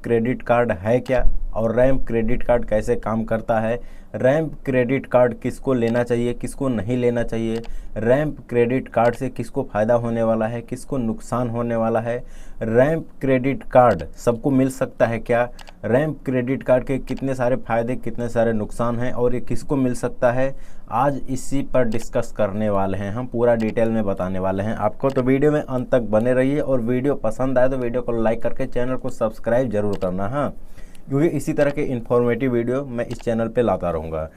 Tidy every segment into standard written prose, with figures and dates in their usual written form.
Credit card है क्या और रैंप क्रेडिट कार्ड कैसे काम करता है, रैंप क्रेडिट कार्ड किसको लेना चाहिए किसको नहीं लेना चाहिए, रैंप क्रेडिट कार्ड से किसको फ़ायदा होने वाला है किसको नुकसान होने वाला है, रैंप क्रेडिट कार्ड सबको मिल सकता है क्या, रैंप क्रेडिट कार्ड के कितने सारे फ़ायदे कितने सारे नुकसान हैं और ये किसको मिल सकता है, आज इसी पर डिस्कस करने वाले हैं हम, पूरा डिटेल में बताने वाले हैं आपको। तो वीडियो में अंत तक बने रहिए और वीडियो पसंद आए तो वीडियो को लाइक करके चैनल को सब्सक्राइब जरूर करना, हाँ, क्योंकि इसी तरह के इन्फॉर्मेटिव वीडियो मैं इस चैनल पे लाता रहूँगा।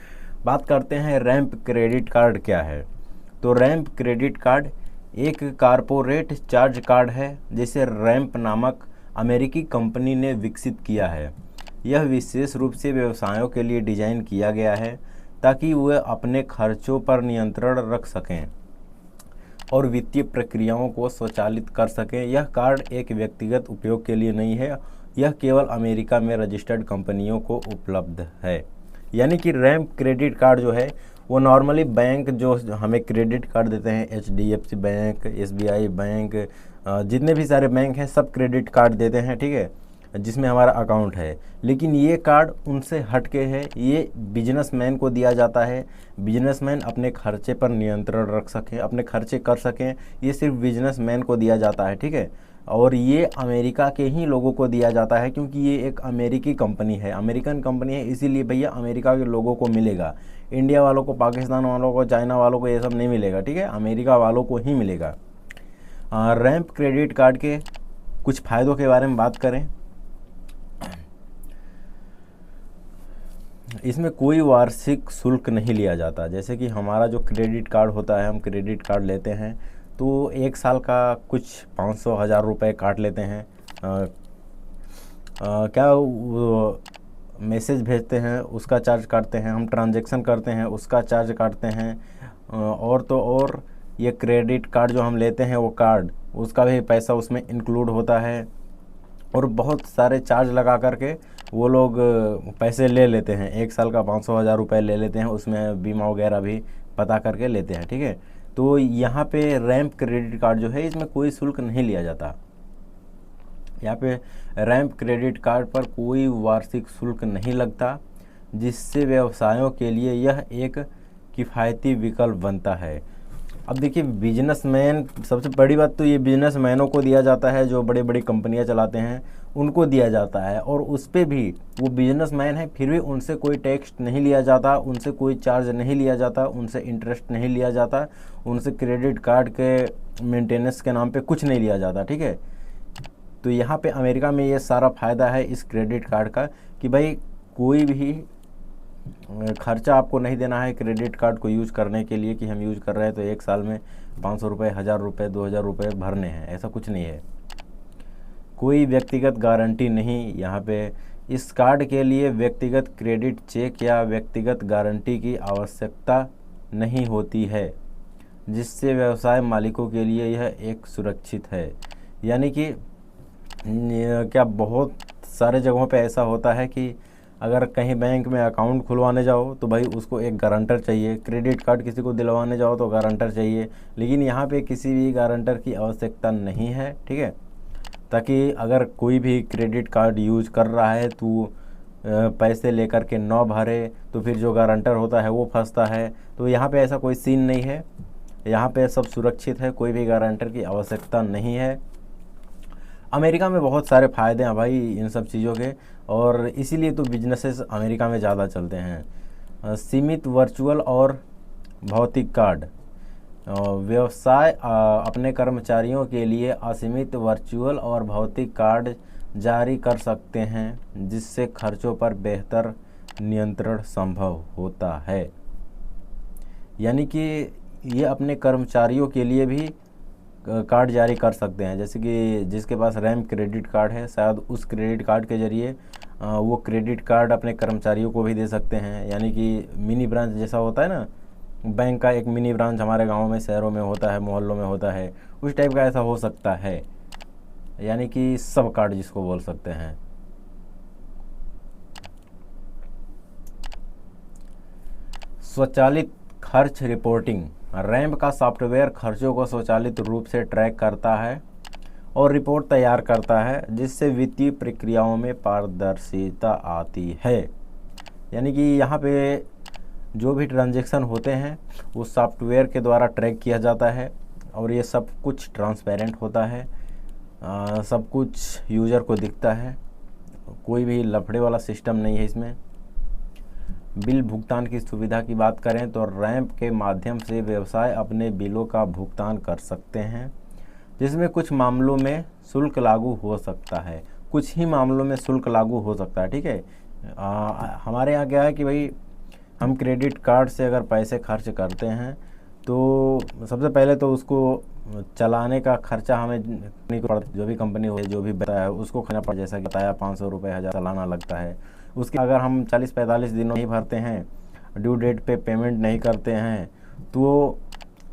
बात करते हैं रैंप क्रेडिट कार्ड क्या है। तो रैंप क्रेडिट कार्ड एक कारपोरेट चार्ज कार्ड है जिसे रैंप नामक अमेरिकी कंपनी ने विकसित किया है। यह विशेष रूप से व्यवसायों के लिए डिज़ाइन किया गया है ताकि वे अपने खर्चों पर नियंत्रण रख सकें और वित्तीय प्रक्रियाओं को स्वचालित कर सकें। यह कार्ड एक व्यक्तिगत उपयोग के लिए नहीं है, यह केवल अमेरिका में रजिस्टर्ड कंपनियों को उपलब्ध है। यानी कि रैंप क्रेडिट कार्ड जो है वो नॉर्मली बैंक जो हमें क्रेडिट कार्ड देते हैं, HDFC बैंक, SBI बैंक, जितने भी सारे बैंक हैं सब क्रेडिट कार्ड देते हैं, ठीक है, जिसमें हमारा अकाउंट है। लेकिन ये कार्ड उनसे हट के है, ये बिजनेसमैन को दिया जाता है। बिजनेसमैन अपने खर्चे पर नियंत्रण रख सकें, अपने खर्चे कर सकें, ये सिर्फ बिजनेसमैन को दिया जाता है, ठीक है। और ये अमेरिका के ही लोगों को दिया जाता है क्योंकि ये एक अमेरिकी कंपनी है, अमेरिकन कंपनी है, इसीलिए भैया अमेरिका के लोगों को मिलेगा। इंडिया वालों को, पाकिस्तान वालों को, चाइना वालों को ये सब नहीं मिलेगा, ठीक है, अमेरिका वालों को ही मिलेगा। रैंप क्रेडिट कार्ड के कुछ फ़ायदों के बारे में बात करें, इसमें कोई वार्षिक शुल्क नहीं लिया जाता। जैसे कि हमारा जो क्रेडिट कार्ड होता है, हम क्रेडिट कार्ड लेते हैं तो एक साल का कुछ 500-1000 रुपये काट लेते हैं। क्या मैसेज भेजते हैं उसका चार्ज काटते हैं, हम ट्रांजैक्शन करते हैं उसका चार्ज काटते हैं, और तो और ये क्रेडिट कार्ड जो हम लेते हैं वो कार्ड उसका भी पैसा उसमें इंक्लूड होता है और बहुत सारे चार्ज लगा करके वो लोग पैसे ले लेते हैं। एक साल का 500-1000 रुपये ले लेते हैं, उसमें बीमा वगैरह भी पता करके लेते हैं, ठीक है। तो यहाँ पे रैंप क्रेडिट कार्ड जो है इसमें कोई शुल्क नहीं लिया जाता। यहाँ पे रैंप क्रेडिट कार्ड पर कोई वार्षिक शुल्क नहीं लगता, जिससे व्यवसायों के लिए यह एक किफ़ायती विकल्प बनता है। अब देखिए बिजनेसमैन, सबसे बड़ी बात तो ये बिजनेसमैनों को दिया जाता है, जो बड़ी बड़ी कंपनियां चलाते हैं उनको दिया जाता है, और उस पर भी वो बिजनेसमैन है फिर भी उनसे कोई टैक्स नहीं लिया जाता, उनसे कोई चार्ज नहीं लिया जाता, उनसे इंटरेस्ट नहीं लिया जाता, उनसे क्रेडिट कार्ड के मेंटेनेंस के नाम पे कुछ नहीं लिया जाता, ठीक है। तो यहाँ पे अमेरिका में ये सारा फ़ायदा है इस क्रेडिट कार्ड का कि भाई कोई भी खर्चा आपको नहीं देना है क्रेडिट कार्ड को यूज़ करने के लिए कि हम यूज़ कर रहे हैं तो एक साल में 500 रुपये, 1000 रुपये, 2000 रुपये भरने हैं, ऐसा कुछ नहीं है। कोई व्यक्तिगत गारंटी नहीं यहाँ पे। इस कार्ड के लिए व्यक्तिगत क्रेडिट चेक या व्यक्तिगत गारंटी की आवश्यकता नहीं होती है, जिससे व्यवसाय मालिकों के लिए यह एक सुरक्षित है। यानी कि क्या बहुत सारे जगहों पे ऐसा होता है कि अगर कहीं बैंक में अकाउंट खुलवाने जाओ तो भाई उसको एक गारंटर चाहिए, क्रेडिट कार्ड किसी को दिलवाने जाओ तो गारंटर चाहिए, लेकिन यहाँ पे किसी भी गारंटर की आवश्यकता नहीं है, ठीक है। ताकि अगर कोई भी क्रेडिट कार्ड यूज कर रहा है तो पैसे लेकर के न भरे तो फिर जो गारंटर होता है वो फंसता है। तो यहाँ पे ऐसा कोई सीन नहीं है, यहाँ पे सब सुरक्षित है, कोई भी गारंटर की आवश्यकता नहीं है। अमेरिका में बहुत सारे फ़ायदे हैं भाई इन सब चीज़ों के, और इसीलिए तो बिजनेसेस अमेरिका में ज़्यादा चलते हैं। सीमित वर्चुअल और भौतिक कार्ड, व्यवसाय अपने कर्मचारियों के लिए असीमित वर्चुअल और भौतिक कार्ड जारी कर सकते हैं, जिससे खर्चों पर बेहतर नियंत्रण संभव होता है। यानी कि ये अपने कर्मचारियों के लिए भी कार्ड जारी कर सकते हैं। जैसे कि जिसके पास रैंप क्रेडिट कार्ड है शायद उस क्रेडिट कार्ड के ज़रिए वो क्रेडिट कार्ड अपने कर्मचारियों को भी दे सकते हैं। यानी कि मिनी ब्रांच जैसा होता है ना, बैंक का एक मिनी ब्रांच हमारे गाँव में, शहरों में होता है, मोहल्लों में होता है, उस टाइप का ऐसा हो सकता है। यानी कि सब कार्ड जिसको बोल सकते हैं। स्वचालित खर्च रिपोर्टिंग, रैंप का सॉफ्टवेयर खर्चों को स्वचालित रूप से ट्रैक करता है और रिपोर्ट तैयार करता है, जिससे वित्तीय प्रक्रियाओं में पारदर्शिता आती है। यानी कि यहाँ पे जो भी ट्रांजैक्शन होते हैं वो सॉफ्टवेयर के द्वारा ट्रैक किया जाता है और ये सब कुछ ट्रांसपेरेंट होता है, सब कुछ यूज़र को दिखता है, कोई भी लफड़े वाला सिस्टम नहीं है इसमें। बिल भुगतान की सुविधा की बात करें तो रैंप के माध्यम से व्यवसाय अपने बिलों का भुगतान कर सकते हैं, जिसमें कुछ मामलों में शुल्क लागू हो सकता है, कुछ ही मामलों में शुल्क लागू हो सकता है। ठीक है, हमारे यहाँ क्या है कि भाई हम क्रेडिट कार्ड से अगर पैसे खर्च करते हैं तो सबसे पहले तो उसको चलाने का खर्चा हमें जो भी कंपनी हो, जो भी बताया है उसको खाना पड़, जैसा कि बताया 500 रुपये 1000 चलाना लगता है। उसके अगर हम 40-45 दिनों नहीं भरते हैं, ड्यू डेट पे पेमेंट नहीं करते हैं, तो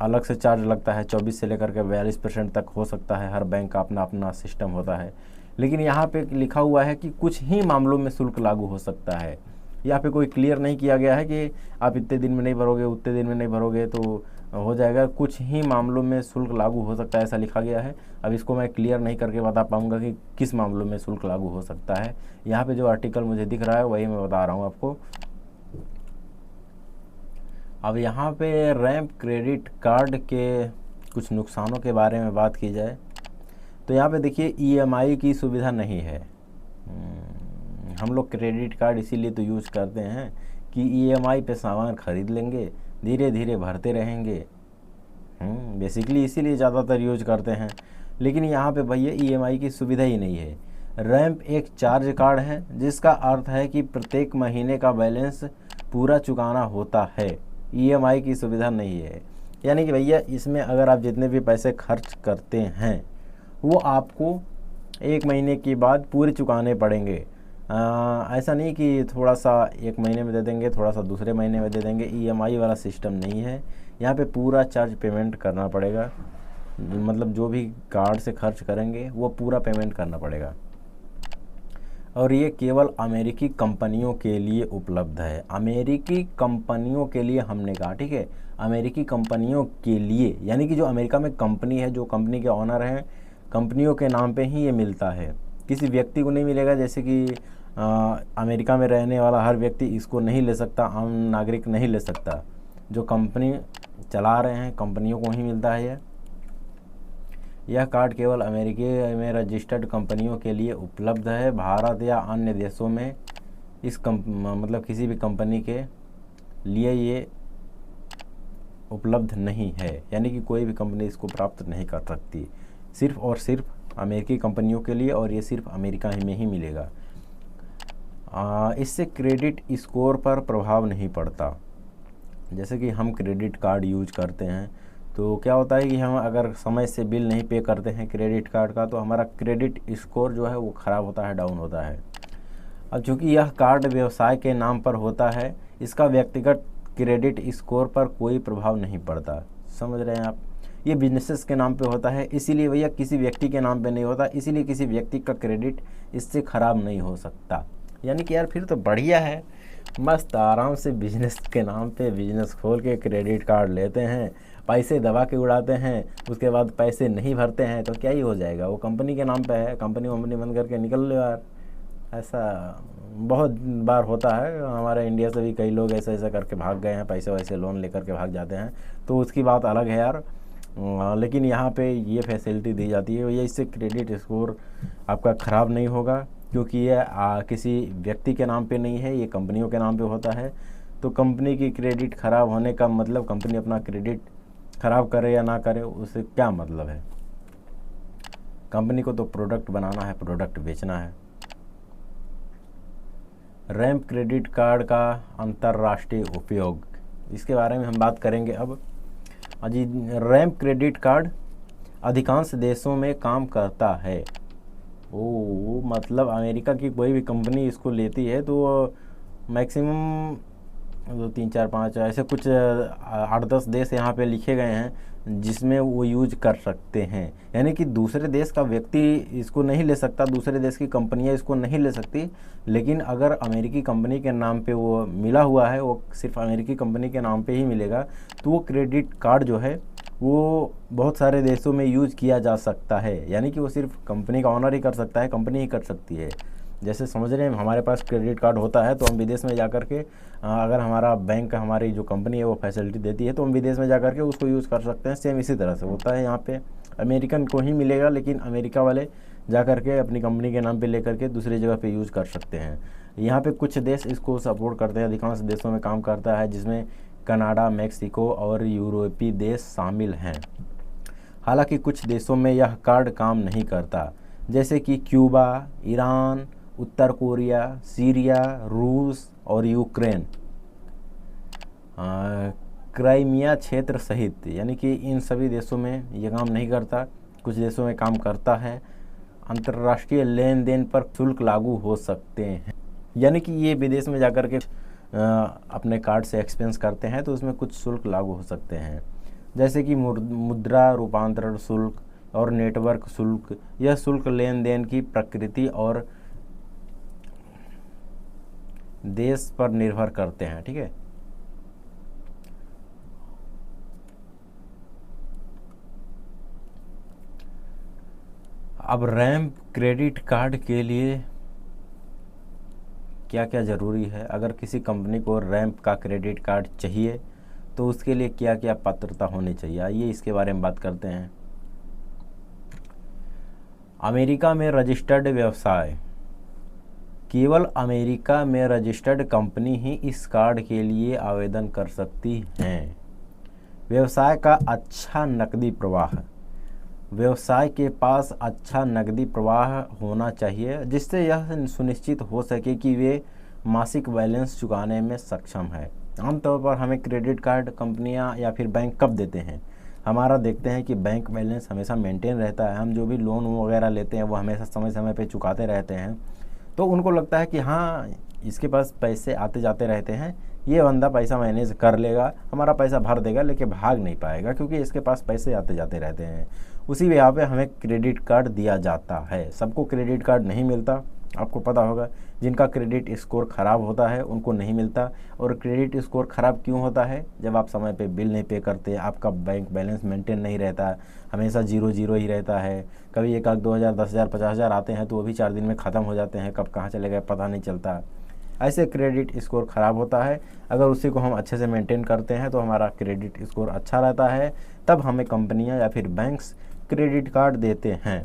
अलग से चार्ज लगता है। 24 से लेकर के 42% तक हो सकता है, हर बैंक का अपना अपना सिस्टम होता है। लेकिन यहाँ पे लिखा हुआ है कि कुछ ही मामलों में शुल्क लागू हो सकता है। यहाँ पे कोई क्लियर नहीं किया गया है कि आप इतने दिन में नहीं भरोगे, उतने दिन में नहीं भरोगे तो हो जाएगा। कुछ ही मामलों में शुल्क लागू हो सकता है, ऐसा लिखा गया है। अब इसको मैं क्लियर नहीं करके बता पाऊँगा कि किस मामलों में शुल्क लागू हो सकता है। यहाँ पे जो आर्टिकल मुझे दिख रहा है वही मैं बता रहा हूँ आपको। अब यहाँ पे रैंप क्रेडिट कार्ड के कुछ नुकसानों के बारे में बात की जाए तो यहाँ पे देखिए EMI की सुविधा नहीं है। हम लोग क्रेडिट कार्ड इसीलिए तो यूज़ करते हैं कि EMI पे सामान खरीद लेंगे, धीरे धीरे भरते रहेंगे। बेसिकली इसीलिए ज़्यादातर यूज करते हैं। लेकिन यहाँ पे भैया EMI की सुविधा ही नहीं है। रैंप एक चार्ज कार्ड है, जिसका अर्थ है कि प्रत्येक महीने का बैलेंस पूरा चुकाना होता है। EMI की सुविधा नहीं है। यानी कि भैया इसमें अगर आप जितने भी पैसे खर्च करते हैं वो आपको एक महीने के बाद पूरे चुकाने पड़ेंगे। ऐसा नहीं कि थोड़ा सा एक महीने में दे देंगे, थोड़ा सा दूसरे महीने में दे देंगे। EMI वाला सिस्टम नहीं है। यहाँ पे पूरा चार्ज पेमेंट करना पड़ेगा, मतलब जो भी कार्ड से खर्च करेंगे वो पूरा पेमेंट करना पड़ेगा। और ये केवल अमेरिकी कंपनियों के लिए उपलब्ध है। अमेरिकी कंपनियों के लिए हमने कहा, ठीक है, अमेरिकी कंपनियों के लिए, यानी कि जो अमेरिका में कंपनी है, जो कंपनी के ऑनर हैं, कंपनियों के नाम पे ही ये मिलता है। किसी व्यक्ति को नहीं मिलेगा। जैसे कि अमेरिका में रहने वाला हर व्यक्ति इसको नहीं ले सकता, आम नागरिक नहीं ले सकता। जो कंपनी चला रहे हैं कंपनियों को ही मिलता है। यह कार्ड केवल अमेरिका में रजिस्टर्ड कंपनियों के लिए उपलब्ध है। भारत या अन्य देशों में मतलब किसी भी कंपनी के लिए ये उपलब्ध नहीं है। यानी कि कोई भी कंपनी इसको प्राप्त नहीं कर सकती, सिर्फ और सिर्फ अमेरिकी कंपनियों के लिए, और ये सिर्फ अमेरिका में ही मिलेगा। इससे क्रेडिट स्कोर पर प्रभाव नहीं पड़ता। जैसे कि हम क्रेडिट कार्ड यूज करते हैं तो क्या होता है कि हम अगर समय से बिल नहीं पे करते हैं क्रेडिट कार्ड का, तो हमारा क्रेडिट स्कोर जो है वो ख़राब होता है, डाउन होता है। अब चूँकि यह कार्ड व्यवसाय के नाम पर होता है, इसका व्यक्तिगत क्रेडिट स्कोर पर कोई प्रभाव नहीं पड़ता। समझ रहे हैं आप? ये बिजनेसेस के नाम पे होता है, इसीलिए भैया किसी व्यक्ति के नाम पे नहीं होता, इसीलिए किसी व्यक्ति का क्रेडिट इससे ख़राब नहीं हो सकता। यानी कि यार फिर तो बढ़िया है, मस्त आराम से बिजनेस के नाम पे बिजनेस खोल के क्रेडिट कार्ड लेते हैं, पैसे दबा के उड़ाते हैं, उसके बाद पैसे नहीं भरते हैं तो क्या ही हो जाएगा। वो कंपनी के नाम पे है, कंपनी बंद करके निकल लो यार। ऐसा बहुत बार होता है, हमारे इंडिया से भी कई लोग ऐसा ऐसा करके भाग गए हैं, पैसे वैसे लोन लेकर के भाग जाते हैं, तो उसकी बात अलग है यार। लेकिन यहाँ पे ये फैसिलिटी दी जाती है, ये इससे क्रेडिट स्कोर आपका ख़राब नहीं होगा, क्योंकि ये किसी व्यक्ति के नाम पे नहीं है, ये कंपनियों के नाम पे होता है। तो कंपनी की क्रेडिट ख़राब होने का मतलब, कंपनी अपना क्रेडिट ख़राब करे या ना करे उससे क्या मतलब है। कंपनी को तो प्रोडक्ट बनाना है, प्रोडक्ट बेचना है। रैंप क्रेडिट कार्ड का अंतर्राष्ट्रीय उपयोग, इसके बारे में हम बात करेंगे अब। जी, रैंप क्रेडिट कार्ड अधिकांश देशों में काम करता है। ओ मतलब अमेरिका की कोई भी कंपनी इसको लेती है तो मैक्सिमम 2 3 4 5 ऐसे कुछ 8-10 देश यहाँ पे लिखे गए हैं जिसमें वो यूज कर सकते हैं। यानी कि दूसरे देश का व्यक्ति इसको नहीं ले सकता, दूसरे देश की कंपनियाँ इसको नहीं ले सकती। लेकिन अगर अमेरिकी कंपनी के नाम पे वो मिला हुआ है, वो सिर्फ अमेरिकी कंपनी के नाम पे ही मिलेगा, तो वो क्रेडिट कार्ड जो है वो बहुत सारे देशों में यूज किया जा सकता है, यानी कि वो सिर्फ कंपनी का ऑनर ही कर सकता है, कंपनी ही कर सकती है। जैसे समझ रहे हैं, हमारे पास क्रेडिट कार्ड होता है तो हम विदेश में जाकर के अगर हमारा बैंक हमारी जो कंपनी है वो फैसिलिटी देती है तो हम विदेश में जाकर के उसको यूज़ कर सकते हैं। सेम इसी तरह से होता है यहाँ पे, अमेरिकन को ही मिलेगा, लेकिन अमेरिका वाले जा कर के अपनी कंपनी के नाम पे लेकर के दूसरी जगह पे यूज़ कर सकते हैं। यहाँ पे कुछ देश इसको सपोर्ट करते हैं, अधिकांश देशों में काम करता है, जिसमें कनाडा, मेक्सिको और यूरोपीय देश शामिल हैं। हालांकि कुछ देशों में यह कार्ड काम नहीं करता, जैसे कि क्यूबा, ईरान, उत्तर कोरिया, सीरिया, रूस और यूक्रेन, क्राइमिया क्षेत्र सहित, यानी कि इन सभी देशों में ये काम नहीं करता। कुछ देशों में काम करता है। अंतर्राष्ट्रीय लेन देन पर शुल्क लागू हो सकते हैं, यानी कि ये विदेश में जाकर के अपने कार्ड से एक्सपेंस करते हैं तो उसमें कुछ शुल्क लागू हो सकते हैं, जैसे कि मुद्रा रूपांतरण शुल्क और नेटवर्क शुल्क। यह शुल्क लेन देन की प्रकृति और देश पर निर्भर करते हैं। ठीक है, अब रैंप क्रेडिट कार्ड के लिए क्या क्या ज़रूरी है। अगर किसी कंपनी को रैंप का क्रेडिट कार्ड चाहिए तो उसके लिए क्या क्या पात्रता होनी चाहिए, आइए इसके बारे में बात करते हैं। अमेरिका में रजिस्टर्ड व्यवसाय, केवल अमेरिका में रजिस्टर्ड कंपनी ही इस कार्ड के लिए आवेदन कर सकती हैं। व्यवसाय का अच्छा नकदी प्रवाह, व्यवसाय के पास अच्छा नकदी प्रवाह होना चाहिए जिससे यह सुनिश्चित हो सके कि वे मासिक बैलेंस चुकाने में सक्षम है। आमतौर पर हमें क्रेडिट कार्ड कंपनियां या फिर बैंक कब देते हैं, हमारा देखते हैं कि बैंक बैलेंस हमेशा मेंटेन रहता है, हम जो भी लोन वगैरह लेते हैं वो हमेशा समय समय पे चुकाते रहते हैं, तो उनको लगता है कि हाँ इसके पास पैसे आते जाते रहते हैं, ये बंदा पैसा मैनेज कर लेगा, हमारा पैसा भर देगा, लेकिन भाग नहीं पाएगा क्योंकि इसके पास पैसे आते जाते रहते हैं। उसी यहाँ पे हमें क्रेडिट कार्ड दिया जाता है। सबको क्रेडिट कार्ड नहीं मिलता, आपको पता होगा, जिनका क्रेडिट स्कोर ख़राब होता है उनको नहीं मिलता। और क्रेडिट स्कोर ख़राब क्यों होता है, जब आप समय पे बिल नहीं पे करते, आपका बैंक बैलेंस मेंटेन नहीं रहता, हमेशा 0 ही रहता है। कभी 1 लाख 2 हज़ार 10 हज़ार 50 हज़ार आते हैं तो वो भी 4 दिन में ख़त्म हो जाते हैं, कब कहाँ चले गए पता नहीं चलता। ऐसे क्रेडिट स्कोर ख़राब होता है। अगर उसी को हम अच्छे से मेंटेन करते हैं तो हमारा क्रेडिट स्कोर अच्छा रहता है, तब हमें कंपनियां या फिर बैंक्स क्रेडिट कार्ड देते हैं।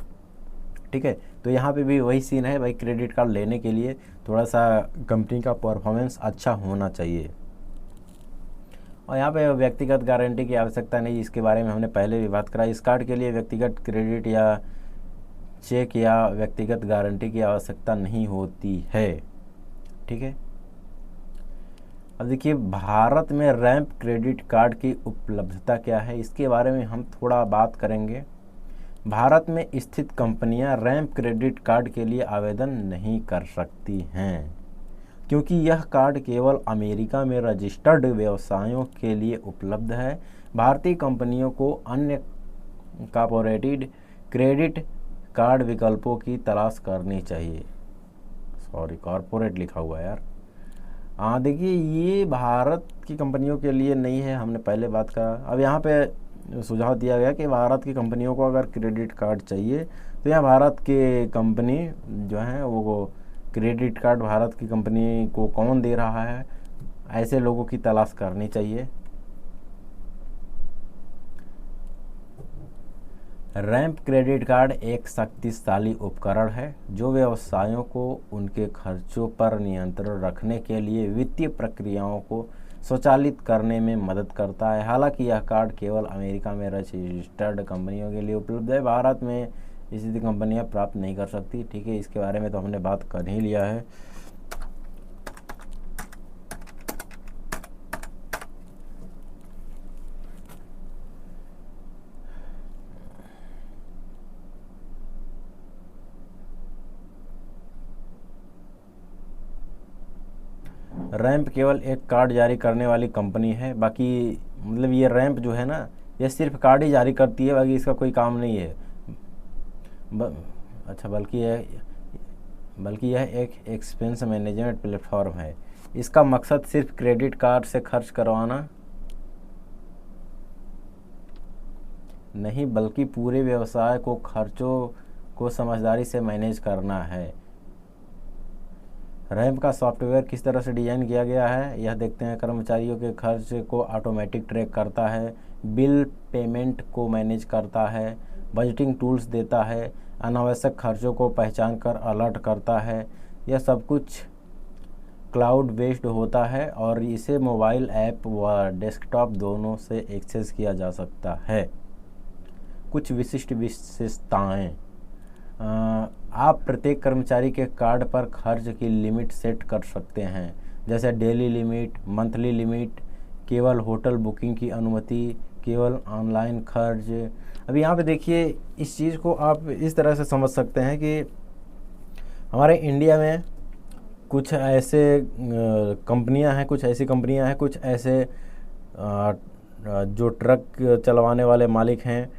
ठीक है, तो यहाँ पे भी वही सीन है भाई, क्रेडिट कार्ड लेने के लिए थोड़ा सा कंपनी का परफॉर्मेंस अच्छा होना चाहिए। और यहाँ पे व्यक्तिगत गारंटी की आवश्यकता नहीं, इसके बारे में हमने पहले भी बात करा। इस कार्ड के लिए व्यक्तिगत क्रेडिट या चेक या व्यक्तिगत गारंटी की आवश्यकता नहीं होती है। ठीक है, अब देखिए भारत में रैंप क्रेडिट कार्ड की उपलब्धता क्या है, इसके बारे में हम थोड़ा बात करेंगे। भारत में स्थित कंपनियां रैंप क्रेडिट कार्ड के लिए आवेदन नहीं कर सकती हैं, क्योंकि यह कार्ड केवल अमेरिका में रजिस्टर्ड व्यवसायों के लिए उपलब्ध है। भारतीय कंपनियों को अन्य कॉर्पोरेटेड क्रेडिट कार्ड विकल्पों की तलाश करनी चाहिए। सॉरी, कॉर्पोरेट लिखा हुआ है यार। हाँ देखिए, ये भारत की कंपनियों के लिए नहीं है, हमने पहले बात करा। अब यहाँ पे सुझाव दिया गया कि भारत की कंपनियों को अगर क्रेडिट कार्ड चाहिए तो यहाँ भारत के कंपनी जो है वो क्रेडिट कार्ड भारत की कंपनी को कौन दे रहा है, ऐसे लोगों की तलाश करनी चाहिए। रैंप क्रेडिट कार्ड एक शक्तिशाली उपकरण है जो व्यवसायों को उनके खर्चों पर नियंत्रण रखने के लिए वित्तीय प्रक्रियाओं को स्वचालित करने में मदद करता है। हालांकि यह कार्ड केवल अमेरिका में रजिस्टर्ड कंपनियों के लिए उपलब्ध है, भारत में स्थित कंपनियां प्राप्त नहीं कर सकती। ठीक है, इसके बारे में तो हमने बात कर ही लिया है। रैंप केवल एक कार्ड जारी करने वाली कंपनी है, बाकी मतलब ये रैंप जो है ना, ये सिर्फ कार्ड ही जारी करती है, बाकी इसका कोई काम नहीं है। अच्छा, बल्कि यह एक एक्सपेंस मैनेजमेंट प्लेटफॉर्म है। इसका मकसद सिर्फ क्रेडिट कार्ड से खर्च करवाना नहीं बल्कि पूरे व्यवसाय को खर्चों को समझदारी से मैनेज करना है। रैंप का सॉफ्टवेयर किस तरह से डिज़ाइन किया गया है यह देखते हैं। कर्मचारियों के खर्च को ऑटोमेटिक ट्रैक करता है, बिल पेमेंट को मैनेज करता है, बजटिंग टूल्स देता है, अनावश्यक खर्चों को पहचान कर अलर्ट करता है। यह सब कुछ क्लाउड बेस्ड होता है और इसे मोबाइल ऐप व डेस्कटॉप दोनों से एक्सेस किया जा सकता है। कुछ विशिष्ट विशेषताएं, आप प्रत्येक कर्मचारी के कार्ड पर खर्च की लिमिट सेट कर सकते हैं, जैसे डेली लिमिट, मंथली लिमिट, केवल होटल बुकिंग की अनुमति, केवल ऑनलाइन खर्च। अभी यहाँ पे देखिए, इस चीज़ को आप इस तरह से समझ सकते हैं कि हमारे इंडिया में कुछ ऐसे कंपनियां हैं, कुछ ऐसी कंपनियां हैं, कुछ ऐसे जो ट्रक चलवाने वाले मालिक हैं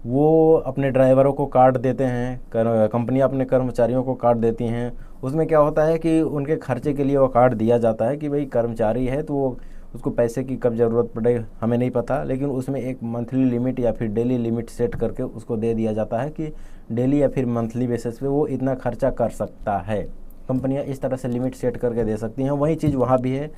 वो अपने ड्राइवरों को कार्ड देते हैं, कंपनियां अपने कर्मचारियों को कार्ड देती हैं। उसमें क्या होता है कि उनके खर्चे के लिए वो कार्ड दिया जाता है कि भाई कर्मचारी है तो वो उसको पैसे की कब ज़रूरत पड़े हमें नहीं पता, लेकिन उसमें एक मंथली लिमिट या फिर डेली लिमिट सेट करके उसको दे दिया जाता है कि डेली या फिर मंथली बेसिस पे वो इतना खर्चा कर सकता है। कंपनियां इस तरह से लिमिट सेट करके दे सकती हैं। वही चीज़ वहाँ भी है।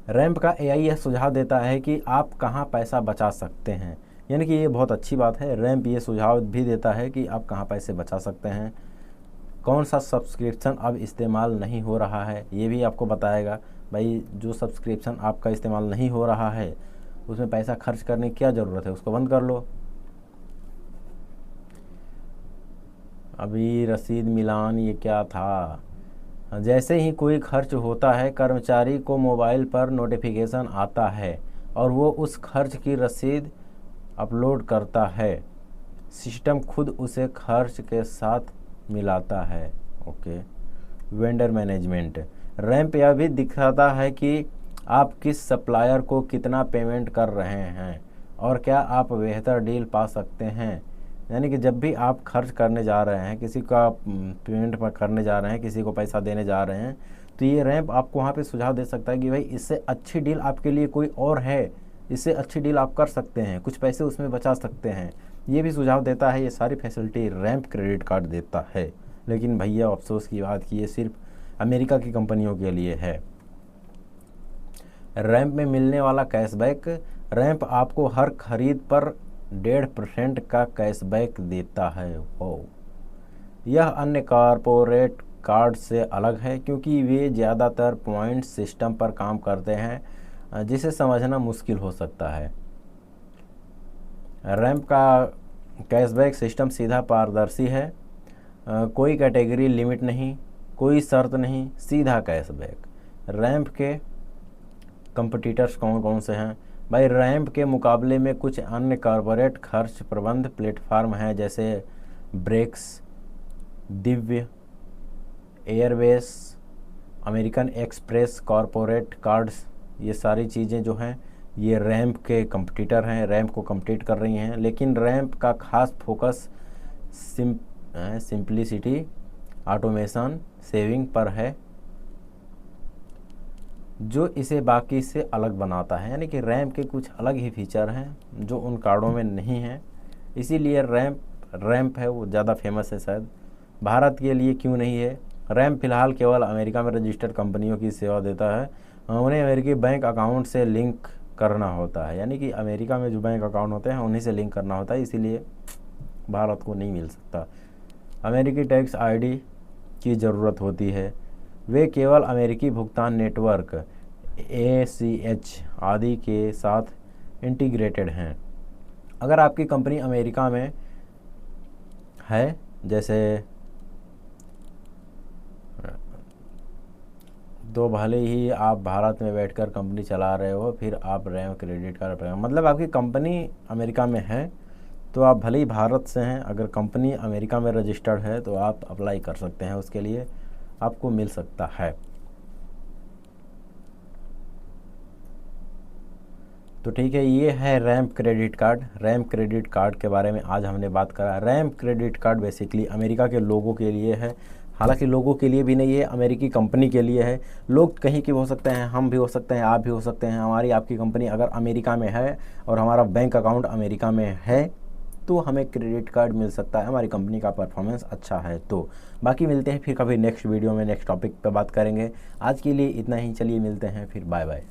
रैंप का एआई यह सुझाव देता है कि आप कहाँ पैसा बचा सकते हैं, यानी कि ये बहुत अच्छी बात है। रैंप ये सुझाव भी देता है कि आप कहाँ पैसे बचा सकते हैं, कौन सा सब्सक्रिप्शन अब इस्तेमाल नहीं हो रहा है ये भी आपको बताएगा। भाई जो सब्सक्रिप्शन आपका इस्तेमाल नहीं हो रहा है उसमें पैसा खर्च करने की क्या ज़रूरत है, उसको बंद कर लो। अभी रसीद मिलान ये क्या था, जैसे ही कोई खर्च होता है कर्मचारी को मोबाइल पर नोटिफिकेशन आता है और वो उस खर्च की रसीद अपलोड करता है। सिस्टम खुद उसे खर्च के साथ मिलाता है। ओके। वेंडर मैनेजमेंट, रैंप यह भी दिखाता है कि आप किस सप्लायर को कितना पेमेंट कर रहे हैं और क्या आप बेहतर डील पा सकते हैं। यानी कि जब भी आप खर्च करने जा रहे हैं, किसी का पेमेंट पर करने जा रहे हैं, किसी को पैसा देने जा रहे हैं, तो ये रैंप आपको वहाँ पे सुझाव दे सकता है कि भाई इससे अच्छी डील आपके लिए कोई और है, इससे अच्छी डील आप कर सकते हैं, कुछ पैसे उसमें बचा सकते हैं। ये भी सुझाव देता है। ये सारी फैसिलिटी रैंप क्रेडिट कार्ड देता है। लेकिन भैया अफसोस की बात कि ये सिर्फ अमेरिका की कंपनियों के लिए है। रैंप में मिलने वाला कैशबैक, रैंप आपको हर खरीद पर 1.5% का कैशबैक देता है। ओ, यह अन्य कॉरपोरेट कार्ड से अलग है क्योंकि वे ज़्यादातर पॉइंट सिस्टम पर काम करते हैं, जिसे समझना मुश्किल हो सकता है। रैंप का कैशबैक सिस्टम सीधा पारदर्शी है, कोई कैटेगरी लिमिट नहीं, कोई शर्त नहीं, सीधा कैशबैक। रैंप के कंपटीटर्स कौन कौन से हैं? भाई रैंप के मुकाबले में कुछ अन्य कॉरपोरेट खर्च प्रबंध प्लेटफार्म हैं, जैसे breaks, Divya, Airways, American express corporate cards. ये सारी चीज़ें जो हैं ये रैंप के कंपटीटर हैं, रैंप को कम्पीट कर रही हैं। लेकिन रैंप का खास फोकस सिंप्लिसिटी, ऑटोमेशन, सेविंग पर है, जो इसे बाकी से अलग बनाता है। यानी कि रैंप के कुछ अलग ही फीचर हैं जो उन कार्डों में नहीं हैं, इसीलिए रैंप है वो ज़्यादा फेमस है। शायद भारत के लिए क्यों नहीं है। रैंप फ़िलहाल केवल अमेरिका में रजिस्टर्ड कंपनियों की सेवा देता है। उन्हें अमेरिकी बैंक अकाउंट से लिंक करना होता है, यानी कि अमेरिका में जो बैंक अकाउंट होते हैं उन्हीं से लिंक करना होता है, इसीलिए भारत को नहीं मिल सकता। अमेरिकी टैक्स आईडी की ज़रूरत होती है। वे केवल अमेरिकी भुगतान नेटवर्क ACH आदि के साथ इंटीग्रेटेड हैं। अगर आपकी कंपनी अमेरिका में है, जैसे तो भले ही आप भारत में बैठकर कंपनी चला रहे हो, फिर आप रैंप क्रेडिट कार्ड, मतलब आपकी कंपनी अमेरिका में है तो आप भले ही भारत से हैं, अगर कंपनी अमेरिका में रजिस्टर्ड है तो आप अप्लाई कर सकते हैं, उसके लिए आपको मिल सकता है। तो ठीक है, ये है ramp credit card. Ramp credit card के बारे में आज हमने बात करा। Ramp credit card basically America के लोगों के लिए है। हालांकि लोगों के लिए भी नहीं है, अमेरिकी कंपनी के लिए है। लोग कहीं के हो सकते हैं, हम भी हो सकते हैं, आप भी हो सकते हैं। हमारी आपकी कंपनी अगर अमेरिका में है और हमारा बैंक अकाउंट अमेरिका में है तो हमें क्रेडिट कार्ड मिल सकता है, हमारी कंपनी का परफॉर्मेंस अच्छा है तो। बाकी मिलते हैं फिर कभी नेक्स्ट वीडियो में, नेक्स्ट टॉपिक पे बात करेंगे। आज के लिए इतना ही, चलिए मिलते हैं फिर, बाय बाय।